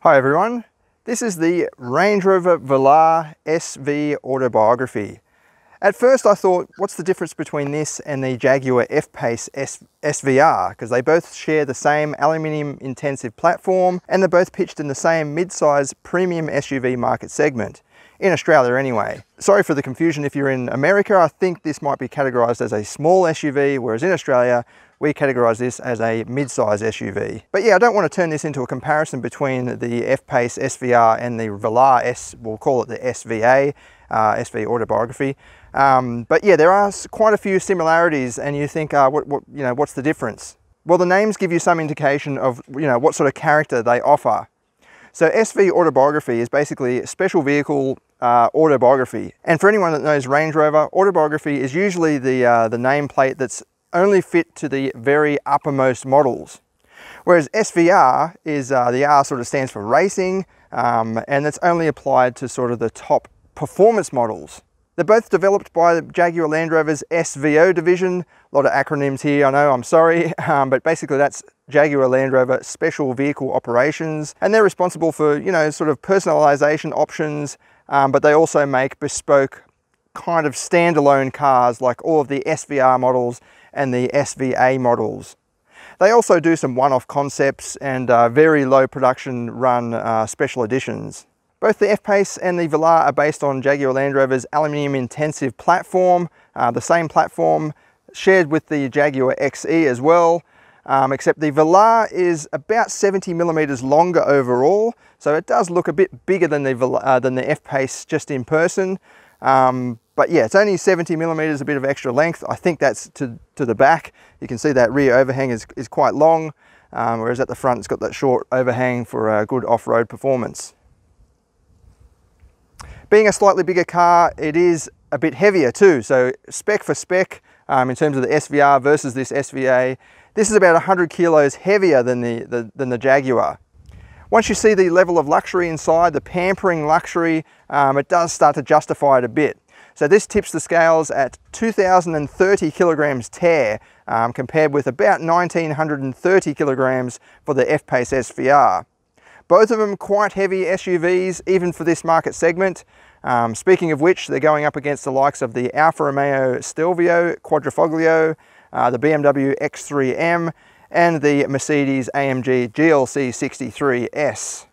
Hi everyone, this is the Range Rover Velar SVAutobiography. At first I thought, what's the difference between this and the Jaguar F-Pace SVR? Because they both share the same aluminium intensive platform and they're both pitched in the same mid-size premium SUV market segment. In Australia anyway. Sorry for the confusion if you're in America. I think this might be categorized as a small SUV, whereas in Australia, we categorize this as a mid-size SUV. But yeah, I don't want to turn this into a comparison between the F-Pace SVR and the Velar we'll call it the SVA, SVAutobiography. But yeah, there are quite a few similarities and you think, what's the difference? Well, the names give you some indication of, what sort of character they offer. So SVAutobiography is basically special vehicle autobiography. And for anyone that knows Range Rover, autobiography is usually the nameplate that's only fit to the very uppermost models. Whereas SVR is, the R sort of stands for racing, and that's only applied to sort of the top performance models. They're both developed by the Jaguar Land Rover's SVO division. A lot of acronyms here, I know, I'm sorry, but basically that's Jaguar Land Rover Special Vehicle Operations, and they're responsible for, sort of personalization options, but they also make bespoke kind of standalone cars like all of the SVR models and the SVA models. They also do some one-off concepts and very low production run special editions. Both the F-Pace and the Velar are based on Jaguar Land Rover's aluminium intensive platform, the same platform shared with the Jaguar XE as well, except the Velar is about 70 millimeters longer overall, so it does look a bit bigger than the F-Pace just in person. But yeah, it's only 70 millimeters, a bit of extra length. I think that's to the back. You can see that rear overhang is quite long, whereas at the front it's got that short overhang for good off-road performance. Being a slightly bigger car, it is a bit heavier too. So spec for spec, in terms of the SVR versus this SVA, this is about 100 kilos heavier than the Jaguar. Once you see the level of luxury inside, the pampering luxury, it does start to justify it a bit. So this tips the scales at 2,030 kilograms tear, compared with about 1,930 kilograms for the F-Pace SVR. Both of them quite heavy SUVs, even for this market segment. Speaking of which, they're going up against the likes of the Alfa Romeo Stelvio Quadrifoglio, the BMW X3M, and the Mercedes AMG GLC 63S.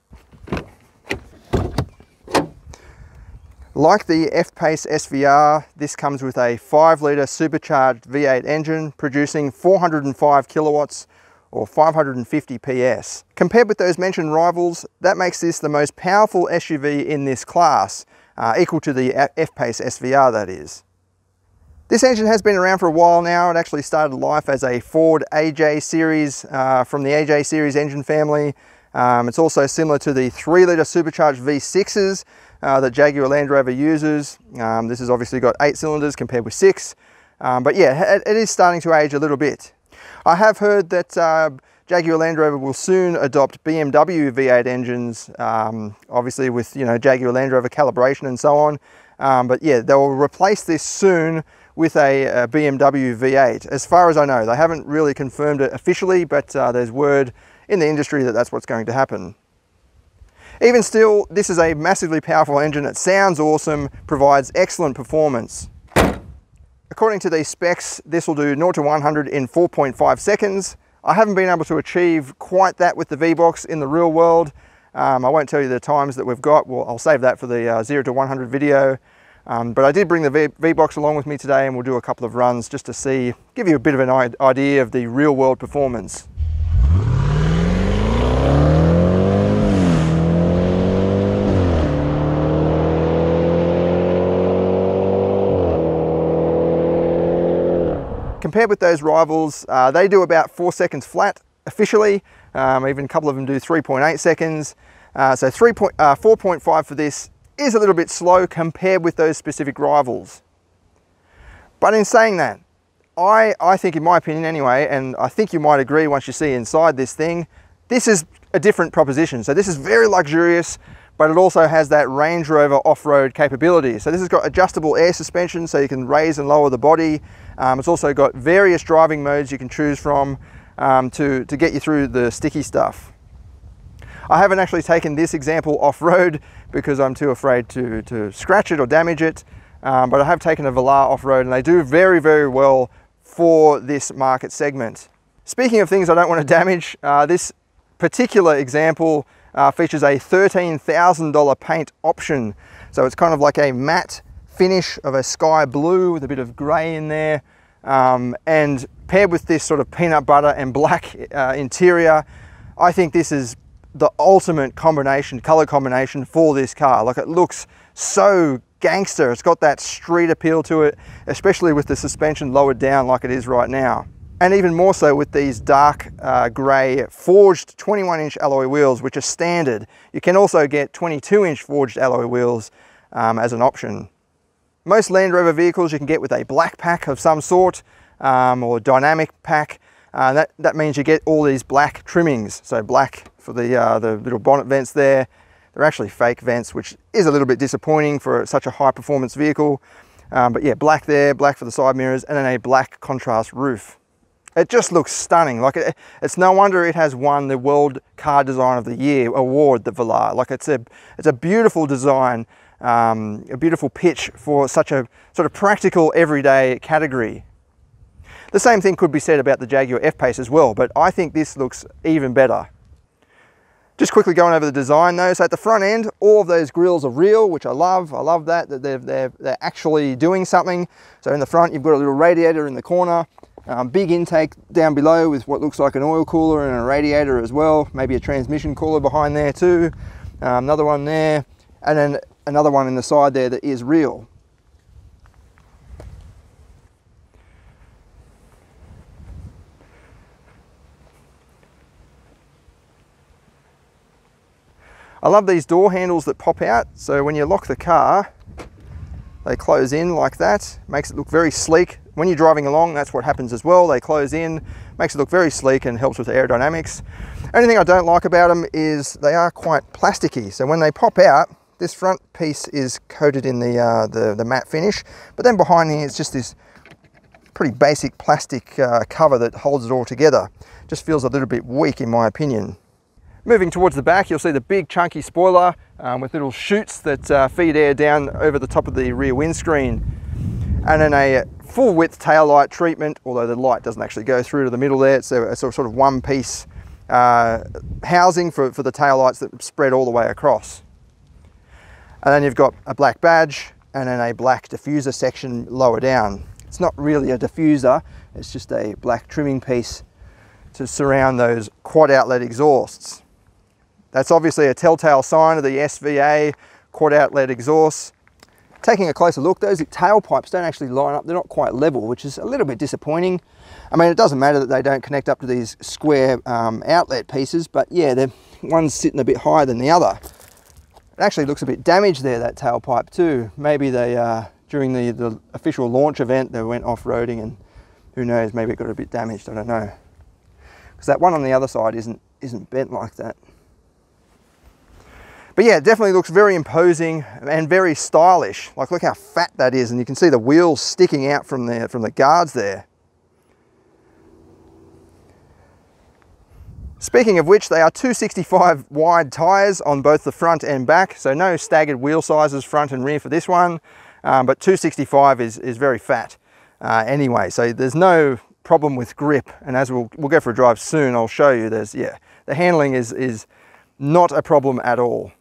Like the F-Pace SVR, this comes with a 5-litre supercharged V8 engine producing 405 kilowatts or 550 PS. Compared with those mentioned rivals, that makes this the most powerful SUV in this class, equal to the F-Pace SVR, that is. This engine has been around for a while now. It actually started life as a Ford AJ series from the AJ series engine family. It's also similar to the 3-litre supercharged V6s that Jaguar Land Rover uses. This has obviously got 8 cylinders compared with 6. But yeah, it is starting to age a little bit. I have heard that Jaguar Land Rover will soon adopt BMW V8 engines, obviously with Jaguar Land Rover calibration and so on. But yeah, they will replace this soon with a BMW V8. As far as I know, they haven't really confirmed it officially, but there's word in the industry that that's what's going to happen. Even still, this is a massively powerful engine. It sounds awesome, provides excellent performance. According to these specs, this will do 0 to 100 in 4.5 seconds. I haven't been able to achieve quite that with the V-Box in the real world. I won't tell you the times that we've got. Well, I'll save that for the 0 to 100 video. But I did bring the V-Box along with me today and we'll do a couple of runs just to give you a bit of an idea of the real world performance. Compared with those rivals, they do about 4 seconds flat officially. Even a couple of them do 3.8 seconds. So 4.5 for this is a little bit slow compared with those specific rivals. But in saying that, I think, in my opinion anyway, and I think you might agree once you see inside this thing, this is a different proposition. So this is very luxurious, but it also has that Range Rover off-road capability. So this has got adjustable air suspension so you can raise and lower the body. It's also got various driving modes you can choose from to get you through the sticky stuff. I haven't actually taken this example off-road because I'm too afraid to scratch it or damage it, but I have taken a Velar off-road, and they do very, very well for this market segment. Speaking of things I don't want to damage, this particular example features a $13,000 paint option. So it's kind of like a matte finish of a sky blue with a bit of grey in there, and paired with this sort of peanut butter and black interior, I think this is the ultimate combination, color combination for this car. Like, it looks so gangster. It's got that street appeal to it, especially with the suspension lowered down like it is right now. And even more so with these dark grey forged 21-inch alloy wheels, which are standard. You can also get 22-inch forged alloy wheels as an option. Most Land Rover vehicles you can get with a black pack of some sort, or dynamic pack. That means you get all these black trimmings. So black for the little bonnet vents there. They're actually fake vents, which is a little bit disappointing for such a high performance vehicle. But yeah, black there, black for the side mirrors, and then a black contrast roof. It just looks stunning. Like, it's no wonder it has won the World Car Design of the Year award, the Velar. Like, it's a beautiful design, a beautiful pitch for such a sort of practical everyday category. The same thing could be said about the Jaguar F-Pace as well, but I think this looks even better. Just quickly going over the design though, so at the front end, all of those grills are real, which I love. I love that they're actually doing something. So in the front, you've got a little radiator in the corner. Big intake down below with what looks like an oil cooler and a radiator as well, maybe a transmission cooler behind there too. Another one there, and then another one in the side there that is real. I love these door handles that pop out, so when you lock the car, they close in like that. Makes it look very sleek. When you're driving along, that's what happens as well. They close in, makes it look very sleek and helps with aerodynamics. Only thing I don't like about them is they are quite plasticky. So when they pop out, this front piece is coated in the matte finish, but then behind here it's just this pretty basic plastic cover that holds it all together. Just feels a little bit weak in my opinion. Moving towards the back, you'll see the big chunky spoiler with little chutes that feed air down over the top of the rear windscreen. And then a full width tail light treatment, although the light doesn't actually go through to the middle there. It's a sort of one piece housing for the tail lights that spread all the way across. And then you've got a black badge and then a black diffuser section lower down. It's not really a diffuser, it's just a black trimming piece to surround those quad outlet exhausts. That's obviously a telltale sign of the SVA quad outlet exhausts. Taking a closer look, those tailpipes don't actually line up, they're not quite level, which is a little bit disappointing. I mean, it doesn't matter that they don't connect up to these square outlet pieces, but yeah, one's sitting a bit higher than the other. It actually looks a bit damaged there, that tailpipe too. Maybe they, during the official launch event, they went off-roading and who knows, maybe it got a bit damaged, I don't know. Because that one on the other side isn't bent like that. But yeah, it definitely looks very imposing and very stylish. Like, look how fat that is, and you can see the wheels sticking out from the guards there. Speaking of which, they are 265 wide tyres on both the front and back, so no staggered wheel sizes front and rear for this one, but 265 is very fat anyway, so there's no problem with grip, and as we'll go for a drive soon, I'll show you, the handling is not a problem at all.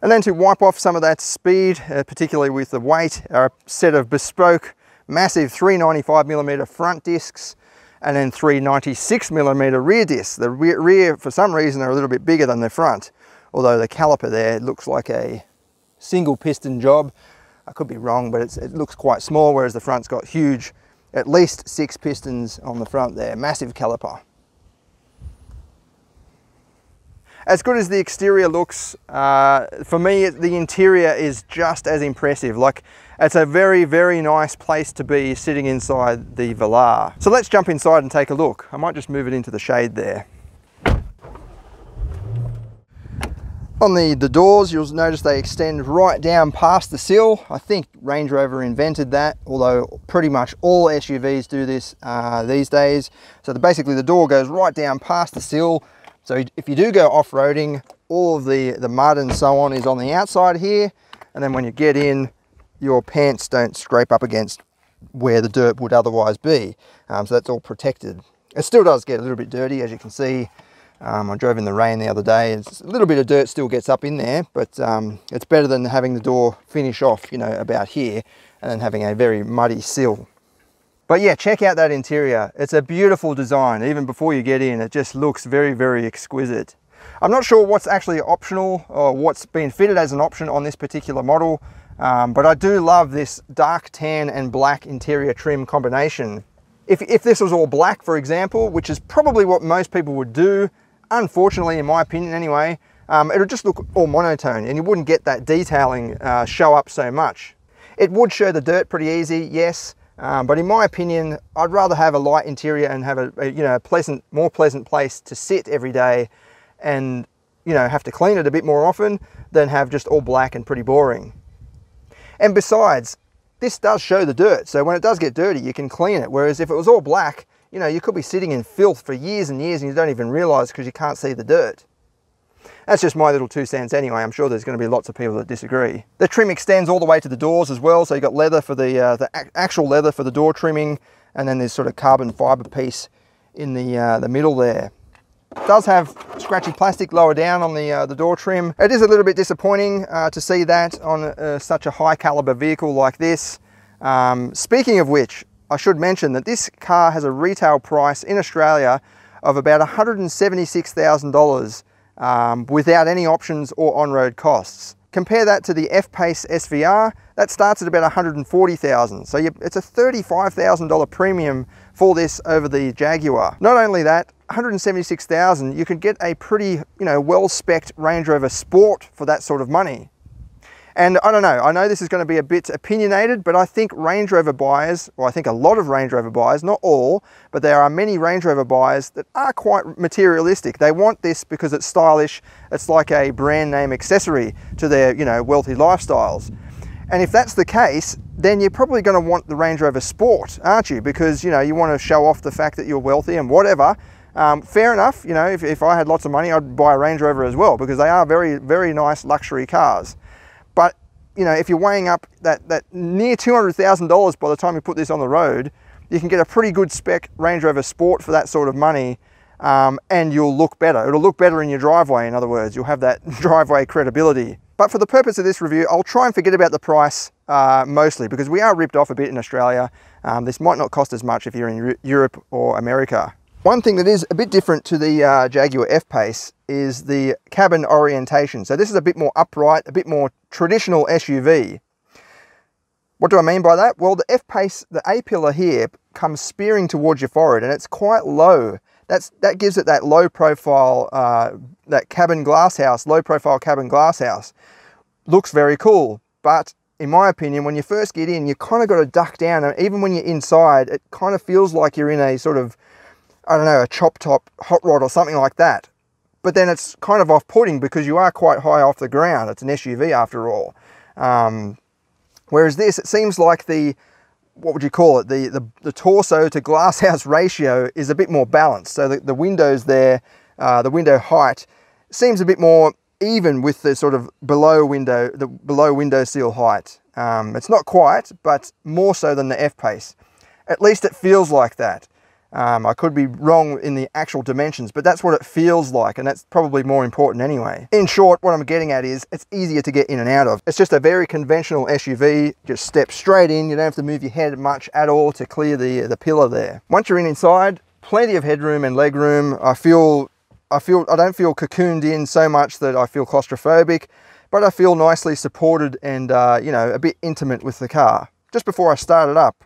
And then to wipe off some of that speed, particularly with the weight, are a set of bespoke, massive 395mm front discs, and then 396mm rear discs. The rear, for some reason, are a little bit bigger than the front, although the caliper there looks like a single piston job. I could be wrong, but it looks quite small, whereas the front's got huge, at least 6 pistons on the front there, massive caliper. As good as the exterior looks, for me, the interior is just as impressive. Like, it's a very, very nice place to be sitting inside the Velar. So let's jump inside and take a look. I might just move it into the shade there. On the doors, you'll notice they extend right down past the sill. I think Range Rover invented that, although pretty much all SUVs do this these days. So basically the door goes right down past the sill. So if you do go off-roading, all of the mud and so on is on the outside here, and then when you get in, your pants don't scrape up against where the dirt would otherwise be. So that's all protected. It still does get a little bit dirty, as you can see. I drove in the rain the other day. It's a little bit of dirt still gets up in there, but it's better than having the door finish off, you know, about here, and then having a very muddy sill. But yeah, check out that interior. It's a beautiful design. Even before you get in, it just looks very, very exquisite. I'm not sure what's actually optional or what's been fitted as an option on this particular model, but I do love this dark tan and black interior trim combination. If this was all black, for example, which is probably what most people would do, unfortunately, in my opinion anyway, it would just look all monotone and you wouldn't get that detailing show up so much. It would show the dirt pretty easy, yes, but in my opinion, I'd rather have a light interior and have a you know, more pleasant place to sit every day and, you know, have to clean it a bit more often than have just all black and pretty boring. And besides, this does show the dirt, so when it does get dirty, you can clean it. Whereas if it was all black, you know, you could be sitting in filth for years and years and you don't even realize because you can't see the dirt. That's just my little 2 cents anyway. I'm sure there's going to be lots of people that disagree. The trim extends all the way to the doors as well, so you've got leather for the actual leather for the door trimming, and then there's sort of carbon fiber piece in the middle there. It does have scratchy plastic lower down on the door trim. It is a little bit disappointing to see that on such a high caliber vehicle like this. Speaking of which, I should mention that this car has a retail price in Australia of about $176,000 without any options or on-road costs. Compare that to the F-Pace SVR, that starts at about $140,000. So it's a $35,000 premium for this over the Jaguar. Not only that, $176,000, you could get a pretty, you know, well-spec'd Range Rover Sport for that sort of money. And I don't know, I know this is going to be a bit opinionated, but I think Range Rover buyers, well, I think a lot of Range Rover buyers, not all, but there are many Range Rover buyers that are quite materialistic. They want this because it's stylish. It's like a brand name accessory to their, you know, wealthy lifestyles. And if that's the case, then you're probably going to want the Range Rover Sport, aren't you? Because, you know, you want to show off the fact that you're wealthy and whatever. Fair enough, you know, if I had lots of money, I'd buy a Range Rover as well, because they are very, very nice luxury cars. But, you know, if you're weighing up that near $200,000 by the time you put this on the road, you can get a pretty good spec Range Rover Sport for that sort of money, and you'll look better. It'll look better in your driveway, in other words. You'll have that driveway credibility. But for the purpose of this review, I'll try and forget about the price mostly, because we are ripped off a bit in Australia. This might not cost as much if you're in Europe or America. One thing that is a bit different to the Jaguar F-Pace is the cabin orientation. So this is a bit more upright, a bit more traditional SUV. What do I mean by that? Well, the F-Pace, the A-pillar here comes spearing towards your forehead and it's quite low. That gives it that low profile, that cabin glasshouse, low profile cabin glasshouse. Looks very cool, but in my opinion, when you first get in, you kind of got to duck down. And even when you're inside, it kind of feels like you're in a sort of, I don't know, a chop top hot rod or something like that. But then it's kind of off-putting because you are quite high off the ground. It's an SUV after all. Whereas this, it seems like the, what would you call it? The torso to glasshouse ratio is a bit more balanced. So the windows there, the window height seems a bit more even with the sort of below window sill height. It's not quite, but more so than the F-Pace. At least it feels like that. I could be wrong in the actual dimensions, but that's what it feels like, and that's probably more important anyway. In short, what I'm getting at is it's easier to get in and out of. It's just a very conventional SUV. Just step straight in. You don't have to move your head much at all to clear the pillar there. Once you're inside, plenty of headroom and legroom. I don't feel cocooned in so much that I feel claustrophobic, but I feel nicely supported and you know, a bit intimate with the car. Just before I start it up,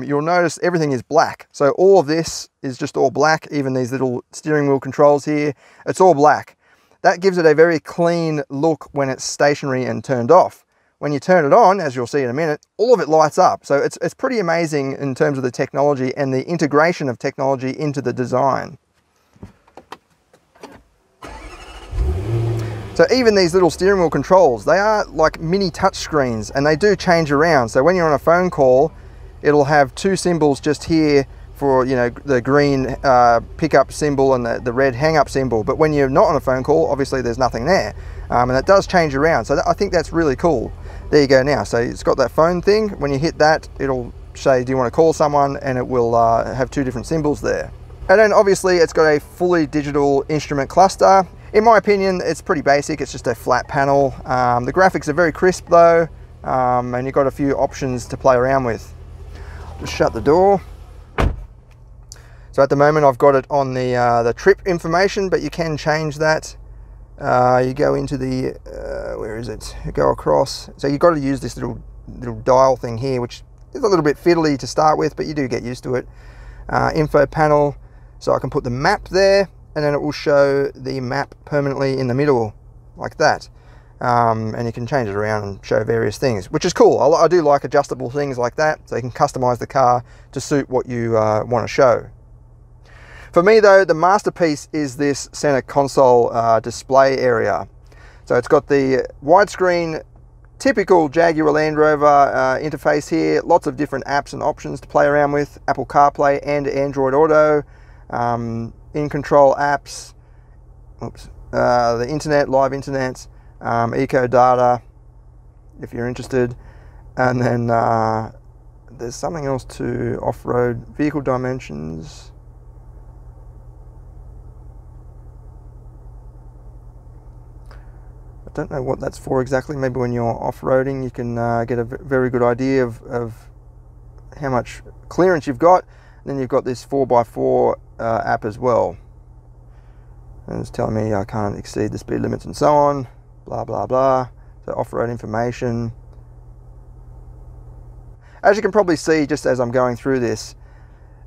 you'll notice everything is black. So all of this is just all black, even these little steering wheel controls here, it's all black. That gives it a very clean look when it's stationary and turned off. When you turn it on, as you'll see in a minute, all of it lights up. So it's pretty amazing in terms of the technology and the integration of technology into the design. So even these little steering wheel controls, they are like mini touch screens and they do change around. So when you're on a phone call, it'll have two symbols just here for, you know, the green pickup symbol and the red hang up symbol. But when you're not on a phone call, obviously there's nothing there. And it does change around. So I think that's really cool. There you go now. So it's got that phone thing. When you hit that, it'll say, do you want to call someone? And it will have two different symbols there. And then obviously it's got a fully digital instrument cluster. In my opinion, it's pretty basic. It's just a flat panel. The graphics are very crisp though. And you've got a few options to play around with. Just shut the door. So at the moment I've got it on the trip information, but you can change that. You go into the, where is it? You go across. So you've got to use this little dial thing here, which is a little bit fiddly to start with, but you do get used to it. Info panel. So I can put the map there, and then it will show the map permanently in the middle, like that. And you can change it around and show various things, which is cool. I do like adjustable things like that, so you can customize the car to suit what you want to show. For me though, the masterpiece is this center console display area. So it's got the widescreen, typical Jaguar Land Rover interface here, lots of different apps and options to play around with, Apple CarPlay and Android Auto, in-control apps, the internet, live internet, eco data, if you're interested, and then there's something else to off-road, vehicle dimensions. I don't know what that's for exactly. Maybe when you're off-roading you can get a very good idea of how much clearance you've got. And then you've got this 4x4 app as well. And it's telling me I can't exceed the speed limits and so on. Blah, blah, blah. So off-road information. As you can probably see just as I'm going through this,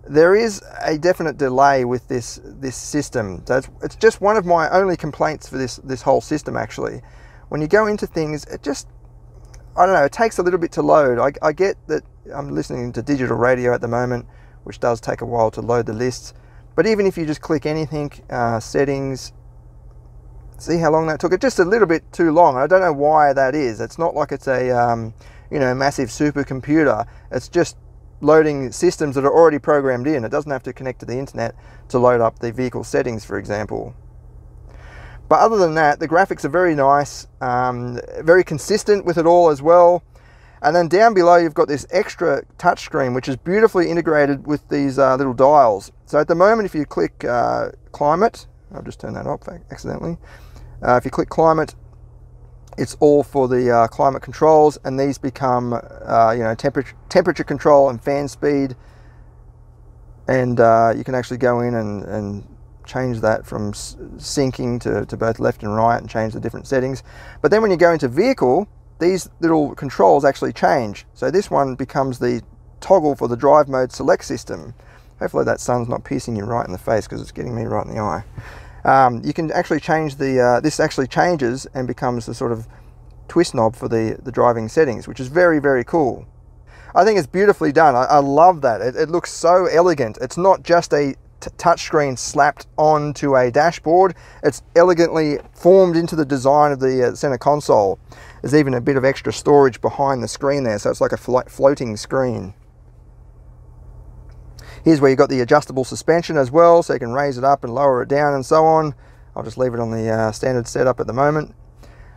there is a definite delay with this system. So it's just one of my only complaints for this whole system actually. When you go into things, it just, I don't know, it takes a little bit to load. I get that I'm listening to digital radio at the moment, which does take a while to load the lists. But even if you just click anything, settings, see how long that took? It's just a little bit too long. I don't know why that is. It's not like it's a you know, massive supercomputer. It's just loading systems that are already programmed in. It doesn't have to connect to the internet to load up the vehicle settings, for example. But other than that, the graphics are very nice, very consistent with it all as well. And then down below you've got this extra touchscreen which is beautifully integrated with these little dials. So at the moment if you click climate, I've just turned that off accidentally. If you click climate, it's all for the climate controls, and these become you know, temperature control and fan speed. And you can actually go in and change that from syncing to both left and right and change the different settings. But then when you go into vehicle, these little controls actually change. So this one becomes the toggle for the drive mode select system. Hopefully that sun's not piercing you right in the face because it's getting me right in the eye. You can actually change the, this actually changes and becomes the sort of twist knob for the driving settings, which is very, very cool. I think it's beautifully done. I love that. It looks so elegant. It's not just a touchscreen slapped onto a dashboard. It's elegantly formed into the design of the center console. There's even a bit of extra storage behind the screen there, so it's like a floating screen. Here's where you've got the adjustable suspension as well, so you can raise it up and lower it down and so on. I'll just leave it on the standard setup at the moment.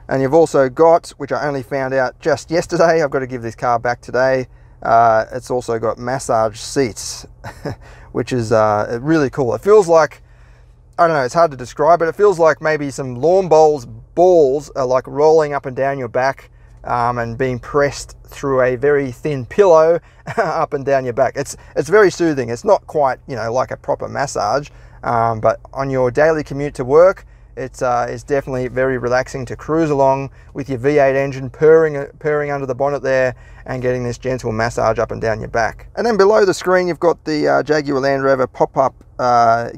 And you've also got, which I only found out just yesterday, I've got to give this car back today, it's also got massage seats, which is really cool. It feels like, I don't know, it's hard to describe, but it feels like maybe some lawn balls are like rolling up and down your back and being pressed through a very thin pillow up and down your back. It's very soothing. It's not quite, you know, like a proper massage, but on your daily commute to work, it's definitely very relaxing to cruise along with your V8 engine purring under the bonnet there and getting this gentle massage up and down your back. And then below the screen you've got the Jaguar Land Rover pop-up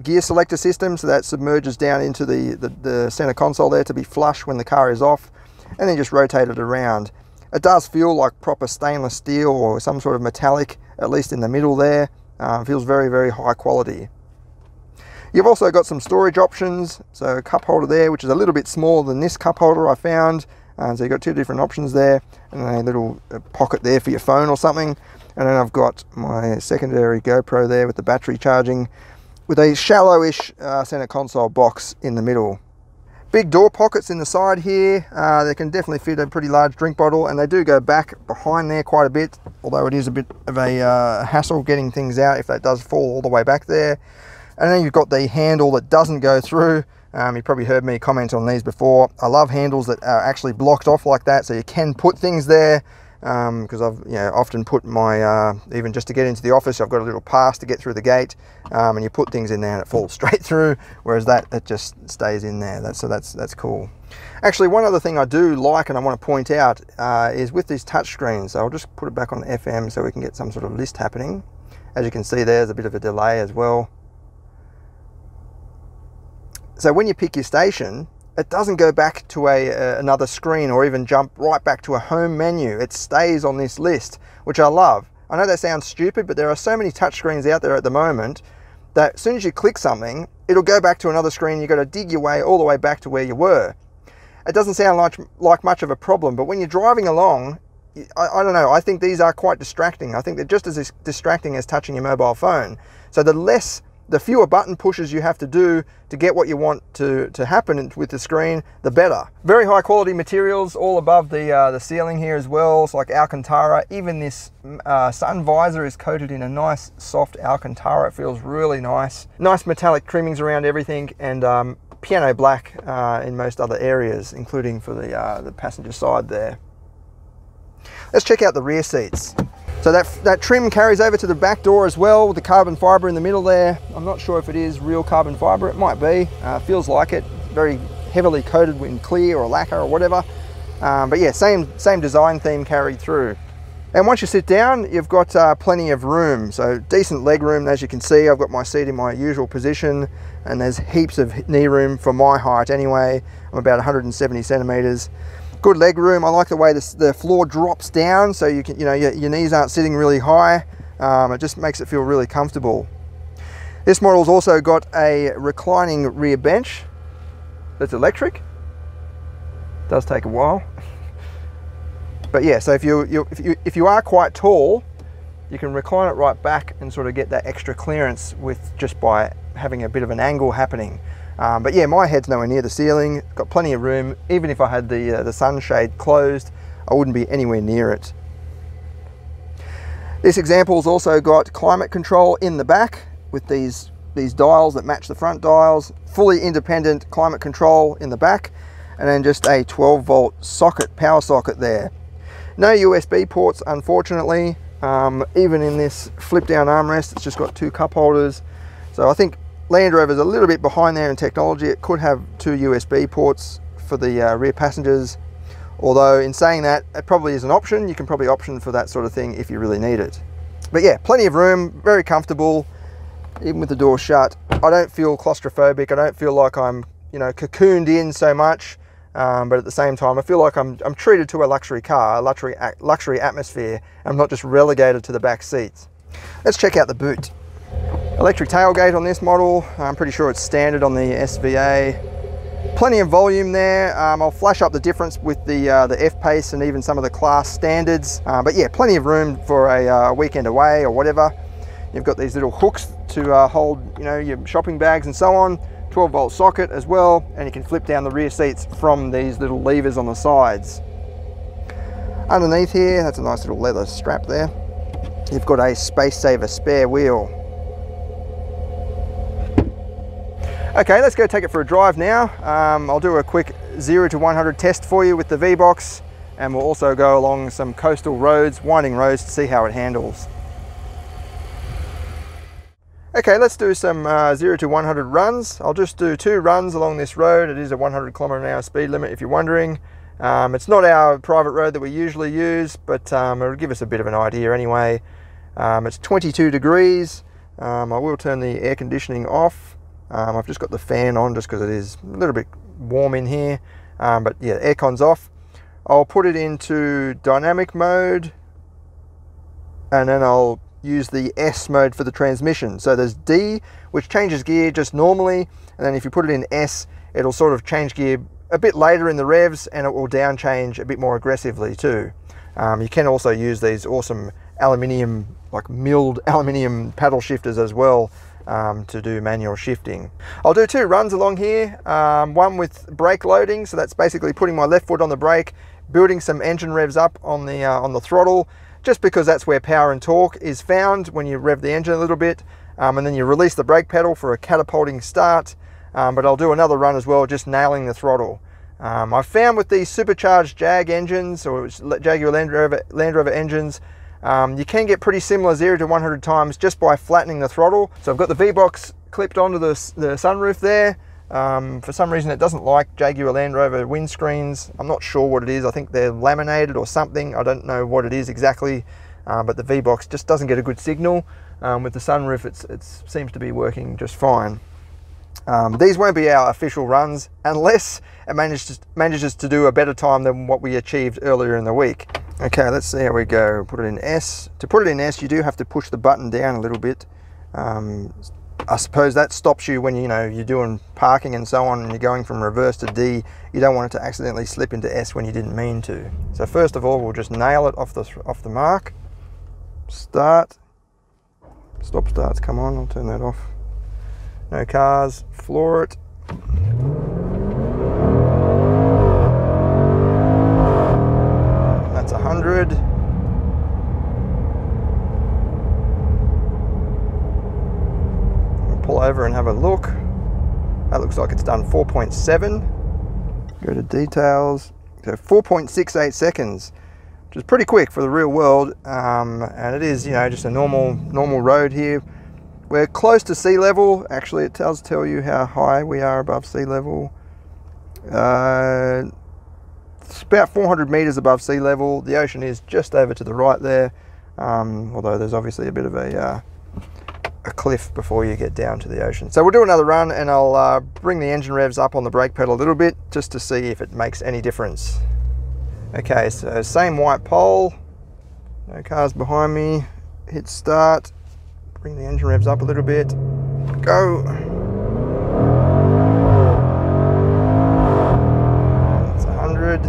gear selector system, so that submerges down into the center console there to be flush when the car is off, and then just rotate it around. It does feel like proper stainless steel or some sort of metallic, at least in the middle there. It feels very, very high quality. You've also got some storage options, so a cup holder there, which is a little bit smaller than this cup holder I found, So you've got two different options there, and a little pocket there for your phone or something. And then I've got my secondary GoPro there with the battery charging, with a shallowish center console box in the middle. Big door pockets in the side here. They can definitely fit a pretty large drink bottle, and they do go back behind there quite a bit, although it is a bit of a hassle getting things out if that does fall all the way back there. And then you've got the handle that doesn't go through. You probably heard me comment on these before. I love handles that are actually blocked off like that, so you can put things there. Because I've often put my, even just to get into the office, I've got a little pass to get through the gate, and you put things in there and it falls straight through, whereas that just stays in there. That's cool. Actually, one other thing I do like and I want to point out is with these touch screens. So I'll just put it back on FM so we can get some sort of list happening. As you can see, there's a bit of a delay as well. So when you pick your station, it doesn't go back to another screen or even jump right back to a home menu. It stays on this list, which I love. I know that sounds stupid, but there are so many touchscreens out there at the moment that as soon as you click something, it'll go back to another screen. You've got to dig your way all the way back to where you were. It doesn't sound like much of a problem, but when you're driving along, I don't know, I think these are quite distracting. I think they're just as distracting as touching your mobile phone. So the fewer button pushes you have to do to get what you want to happen with the screen, the better. Very high quality materials all above the ceiling here as well. It's like Alcantara. Even this sun visor is coated in a nice soft Alcantara. It feels really nice. Nice metallic trimmings around everything, and piano black in most other areas, including for the passenger side there. Let's check out the rear seats. So that trim carries over to the back door as well, with the carbon fibre in the middle there. I'm not sure if it is real carbon fibre. It might be. Feels like it. Very heavily coated in clear or lacquer or whatever. But yeah, same design theme carried through. And once you sit down, you've got plenty of room. So decent leg room, as you can see. I've got my seat in my usual position, and there's heaps of knee room for my height anyway. I'm about 170 centimetres. Good leg room. I like the way the floor drops down, so you can, your knees aren't sitting really high. It just makes it feel really comfortable. This model's also got a reclining rear bench that's electric. Does take a while, but yeah. So if you are quite tall, you can recline it right back and sort of get that extra clearance with just by having a bit of an angle happening. But yeah, my head's nowhere near the ceiling. Got plenty of room. Even if I had the sunshade closed, I wouldn't be anywhere near it. This example's also got climate control in the back with these dials that match the front dials. Fully independent climate control in the back, and then just a 12-volt socket, power socket there. No USB ports, unfortunately. Even in this flip-down armrest, it's just got two cup holders. So I think Land Rover's a little bit behind there in technology. It could have two USB ports for the rear passengers, although in saying that, it probably is an option. You can probably option for that sort of thing if you really need it. But yeah, plenty of room, very comfortable, even with the door shut. I don't feel claustrophobic. I don't feel like I'm, cocooned in so much, but at the same time, I feel like I'm treated to a luxury car, a luxury atmosphere. I'm not just relegated to the back seats. Let's check out the boot. Electric tailgate on this model. I'm pretty sure it's standard on the SVA. Plenty of volume there. I'll flash up the difference with the F-Pace and even some of the class standards. But yeah, plenty of room for a weekend away or whatever. You've got these little hooks to hold, your shopping bags and so on. 12-volt socket as well, and you can flip down the rear seats from these little levers on the sides. Underneath here, that's a nice little leather strap there. You've got a space saver spare wheel. Okay, let's go take it for a drive now. I'll do a quick 0 to 100 test for you with the V-Box, and we'll also go along some coastal roads, winding roads, to see how it handles. Okay, let's do some 0 to 100 runs. I'll just do 2 runs along this road. It is a 100 km/h speed limit if you're wondering. It's not our private road that we usually use, but it'll give us a bit of an idea anyway. It's 22 degrees. I will turn the air conditioning off. I've just got the fan on just because it is a little bit warm in here. But yeah, aircon's off. I'll put it into dynamic mode, and then I'll use the S mode for the transmission. So there's D, which changes gear just normally, and then if you put it in S, it'll sort of change gear a bit later in the revs, and it will down change a bit more aggressively too. You can also use these awesome aluminium, like milled aluminium paddle shifters as well, to do manual shifting. I'll do 2 runs along here, one with brake loading, so that's basically putting my left foot on the brake, building some engine revs up on the throttle, just because that's where power and torque is found when you rev the engine a little bit, and then you release the brake pedal for a catapulting start. But I'll do another run as well, just nailing the throttle. I've found with these supercharged Jag engines, or Jaguar Land Rover engines, you can get pretty similar 0 to 100 times just by flattening the throttle. So I've got the V-Box clipped onto the sunroof there. For some reason it doesn't like Jaguar Land Rover windscreens. I'm not sure what it is. I think they're laminated or something. I don't know what it is exactly, but the V-Box just doesn't get a good signal. With the sunroof it seems to be working just fine. These won't be our official runs unless it manages to do a better time than what we achieved earlier in the week. Okay, let's see how we go. Put it in S. To put it in S, you do have to push the button down a little bit. I suppose that stops you when you're doing parking and so on, and you're going from reverse to D. You don't want it to accidentally slip into S when you didn't mean to. So first of all, we'll just nail it off the mark. Start. Stop starts. Come on, I'll turn that off. No cars, floor it. That's 100. We'll pull over and have a look. That looks like it's done 4.7. Go to details. So 4.68 seconds, which is pretty quick for the real world. And it is, just a normal road here. We're close to sea level. Actually, it does tell you how high we are above sea level. It's about 400 meters above sea level. The ocean is just over to the right there, although there's obviously a bit of a cliff before you get down to the ocean. So we'll do another run, and I'll bring the engine revs up on the brake pedal a little bit just to see if it makes any difference. Okay, so same white pole, no cars behind me. Hit start. Bring the engine revs up a little bit. Go. That's 100.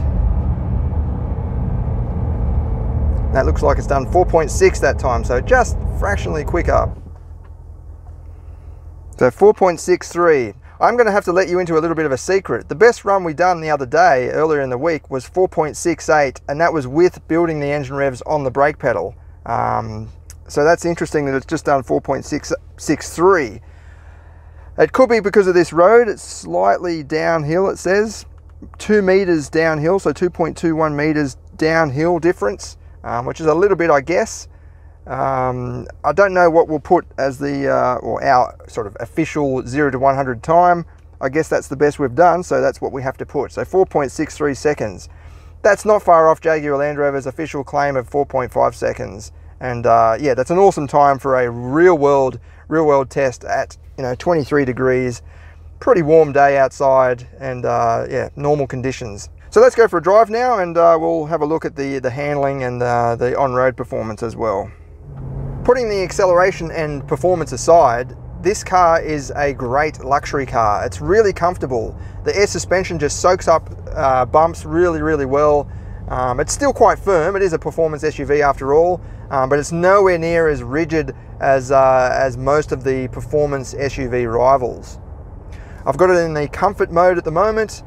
That looks like it's done 4.6 that time, so just fractionally quicker. So 4.63. I'm going to have to let you into a little bit of a secret. The best run we done the other day, earlier in the week, was 4.68, and that was with building the engine revs on the brake pedal. So that's interesting that it's just done 4.63. It could be because of this road. It's slightly downhill, it says. 2 meters downhill, so 2.21 meters downhill difference, which is a little bit, I guess. I don't know what we'll put as or our sort of official 0 to 100 time. I guess that's the best we've done, so that's what we have to put. So 4.63 seconds. That's not far off Jaguar Land Rover's official claim of 4.5 seconds. And yeah, that's an awesome time for a real world test at 23 degrees, pretty warm day outside, and yeah, normal conditions. So let's go for a drive now, and we'll have a look at the handling and the on-road performance as well. Putting the acceleration and performance aside, this car is a great luxury car. It's really comfortable. The air suspension just soaks up bumps really well. It's still quite firm. It is a performance SUV after all, but it's nowhere near as rigid as most of the performance SUV rivals. I've got it in the comfort mode at the moment.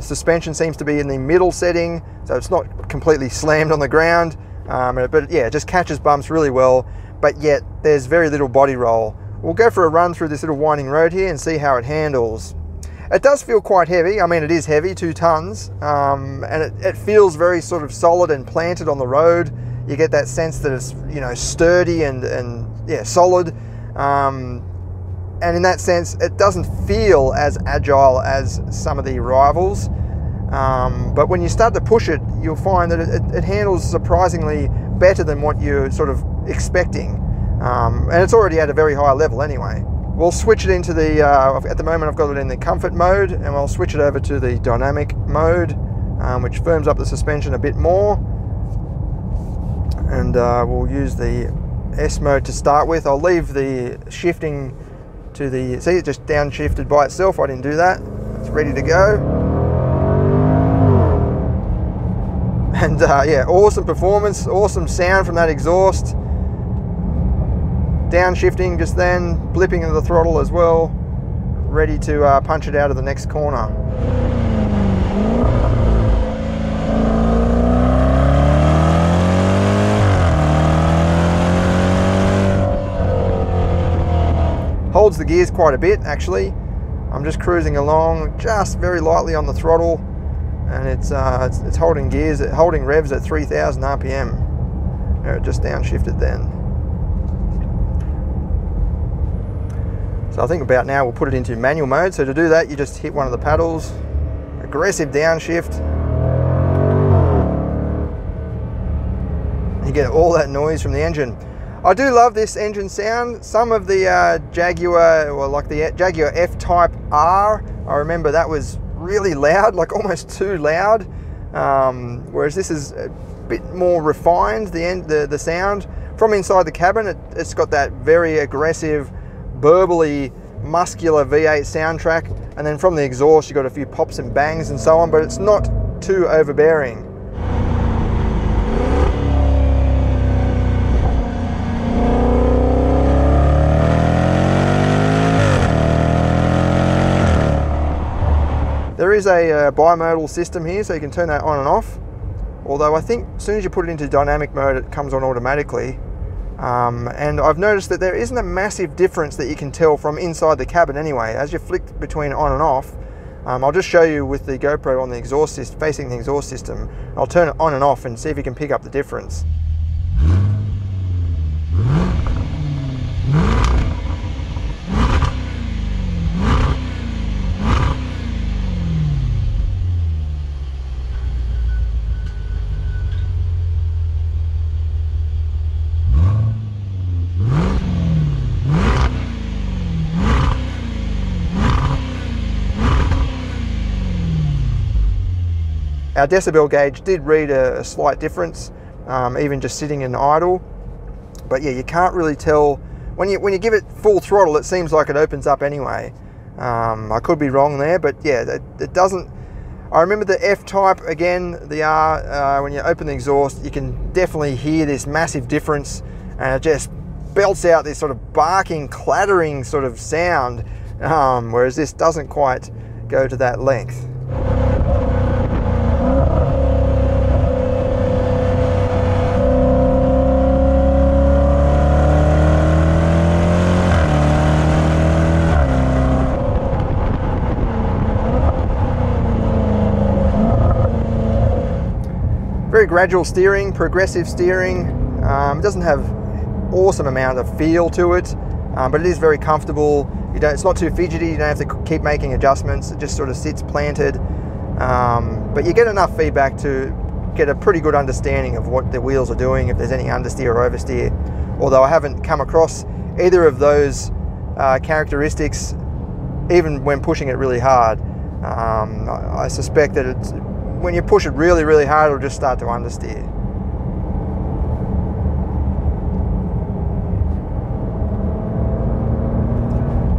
Suspension seems to be in the middle setting, so it's not completely slammed on the ground, but yeah, it just catches bumps really well, but yet there's very little body roll. We'll go for a run through this little winding road here and see how it handles. It does feel quite heavy. I mean, it is heavy, 2 tons, and it feels very sort of solid and planted on the road. You get that sense that it's, sturdy and yeah, solid. And in that sense, it doesn't feel as agile as some of the rivals. But when you start to push it, you'll find that it handles surprisingly better than what you're sort of expecting. And it's already at a very high level anyway. We'll switch it into the, at the moment I've got it in the comfort mode, and we'll switch it over to the dynamic mode, which firms up the suspension a bit more. And we'll use the S mode to start with. I'll leave the shifting to the, see, it just downshifted by itself. I didn't do that. It's ready to go. And yeah, awesome performance, awesome sound from that exhaust. Downshifting just then, blipping into the throttle as well, ready to punch it out of the next corner. Holds the gears quite a bit actually. I'm just cruising along, just very lightly on the throttle, and it's holding gears, holding revs at 3,000 RPM. It just downshifted then. So I think about now we'll put it into manual mode. So to do that, you just hit one of the paddles, aggressive downshift. You get all that noise from the engine. I do love this engine sound. Some of the Jaguar, or like the Jaguar F-Type R, I remember that was really loud, like almost too loud. Whereas this is a bit more refined, the sound. From inside the cabin, it's got that very aggressive, burbly, muscular V8 soundtrack. And then from the exhaust, you've got a few pops and bangs and so on, but it's not too overbearing. There is a bimodal system here, so you can turn that on and off. Although I think as soon as you put it into dynamic mode, it comes on automatically. And I've noticed that there isn't a massive difference that you can tell from inside the cabin anyway. As you flick between on and off, I'll just show you with the GoPro on the exhaust system, facing the exhaust system. I'll turn it on and off and see if you can pick up the difference. Our decibel gauge did read a slight difference, even just sitting in idle. But yeah, you can't really tell. When you give it full throttle, it seems like it opens up anyway. I could be wrong there, but yeah, it doesn't. I remember the F-Type, again, the R, when you open the exhaust, you can definitely hear this massive difference, and it just belts out this sort of barking, clattering sort of sound, whereas this doesn't quite go to that length. Very gradual steering, progressive steering. It doesn't have awesome amount of feel to it, but it is very comfortable. It's not too fidgety, you don't have to keep making adjustments. It just sort of sits planted. But you get enough feedback to get a pretty good understanding of what the wheels are doing, if there's any understeer or oversteer. Although I haven't come across either of those characteristics, even when pushing it really hard. I suspect that when you push it really, really hard, it'll just start to understeer.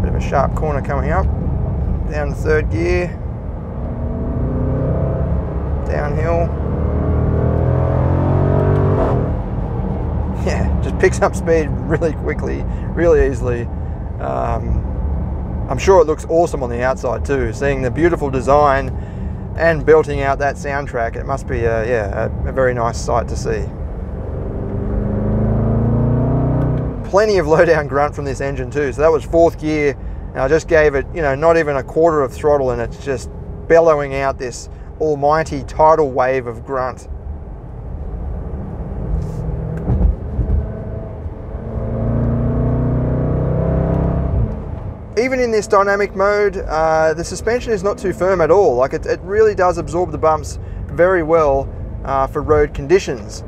Bit of a sharp corner coming up. Down the third gear. Downhill. Yeah, just picks up speed really quickly, really easily. I'm sure it looks awesome on the outside too, seeing the beautiful design and belting out that soundtrack. It must be a very nice sight to see. Plenty of low down grunt from this engine too. So that was fourth gear, and I just gave it, not even a quarter of throttle, and it's just bellowing out this almighty tidal wave of grunt. Even in this dynamic mode, the suspension is not too firm at all. Like it really does absorb the bumps very well for road conditions.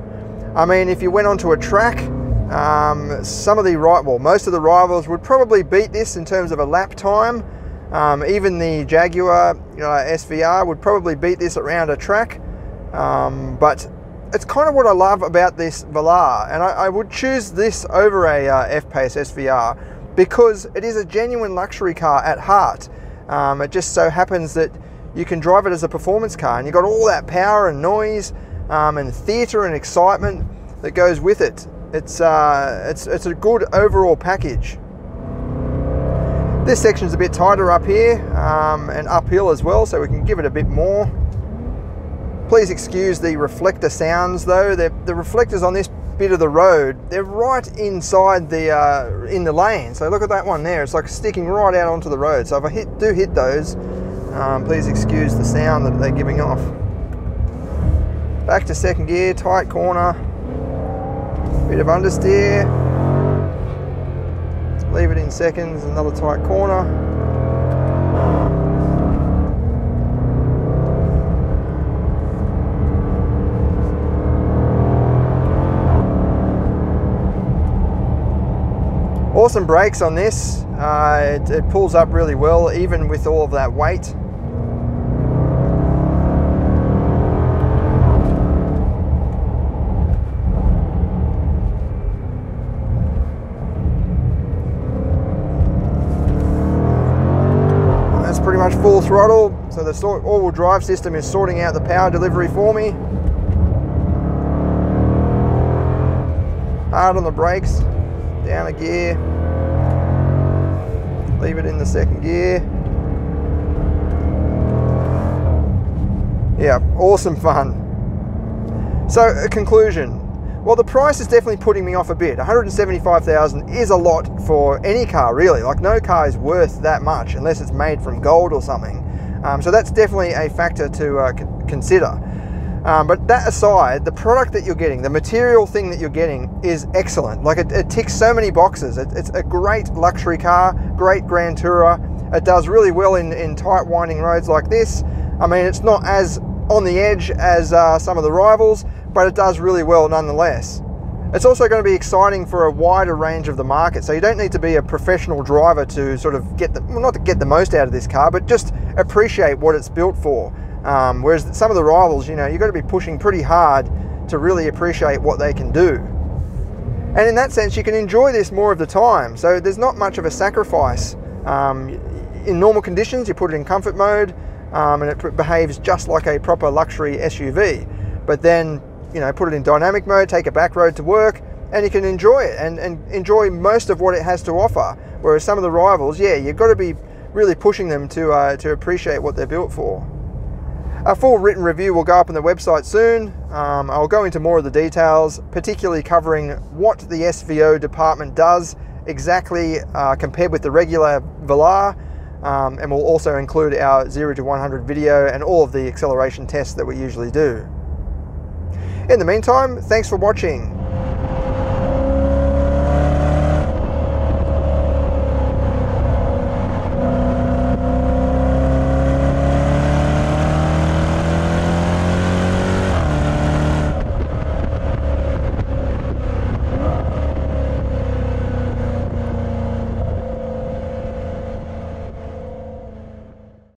I mean, if you went onto a track, most of the rivals would probably beat this in terms of a lap time. Even the Jaguar SVR would probably beat this around a track. But it's kind of what I love about this Velar, and I would choose this over a F-Pace SVR, because it is a genuine luxury car at heart. It just so happens that you can drive it as a performance car, and you've got all that power and noise, and theatre and excitement that goes with it. It's a good overall package. This section's a bit tighter up here and uphill as well, so we can give it a bit more. Please excuse the reflector sounds though. The reflectors on this bit of the road, they're right inside the in the lane. So look at that one there, it's like sticking right out onto the road. So if I do hit those, please excuse the sound that they're giving off. Back to second gear, tight corner, bit of understeer. Leave it in seconds, another tight corner. Awesome brakes on this. It pulls up really well, even with all of that weight. That's pretty much full throttle. So the all-wheel drive system is sorting out the power delivery for me. Hard on the brakes. Down a gear, leave it in the second gear. Yeah, awesome fun. So a conclusion. Well, the price is definitely putting me off a bit. $175,000 is a lot for any car really. Like no car is worth that much unless it's made from gold or something. So that's definitely a factor to consider. But that aside, the product that you're getting, the material thing that you're getting is excellent. Like it ticks so many boxes. It's a great luxury car, great grand tourer. It does really well in tight winding roads like this. I mean, it's not as on the edge as some of the rivals, but it does really well nonetheless. It's also going to be exciting for a wider range of the market. So you don't need to be a professional driver to sort of get the, well, not to get the most out of this car, but just appreciate what it's built for. Whereas some of the rivals, you know, you've got to be pushing pretty hard to really appreciate what they can do. And in that sense, you can enjoy this more of the time. So there's not much of a sacrifice. In normal conditions, you put it in comfort mode and it behaves just like a proper luxury SUV. But then, you know, put it in dynamic mode, take a back road to work, and you can enjoy it and enjoy most of what it has to offer. Whereas some of the rivals, yeah, you've got to be really pushing them to appreciate what they're built for. A full written review will go up on the website soon. I'll go into more of the details, particularly covering what the SVO department does exactly compared with the regular Velar, and we'll also include our 0 to 100 video and all of the acceleration tests that we usually do. In the meantime, thanks for watching.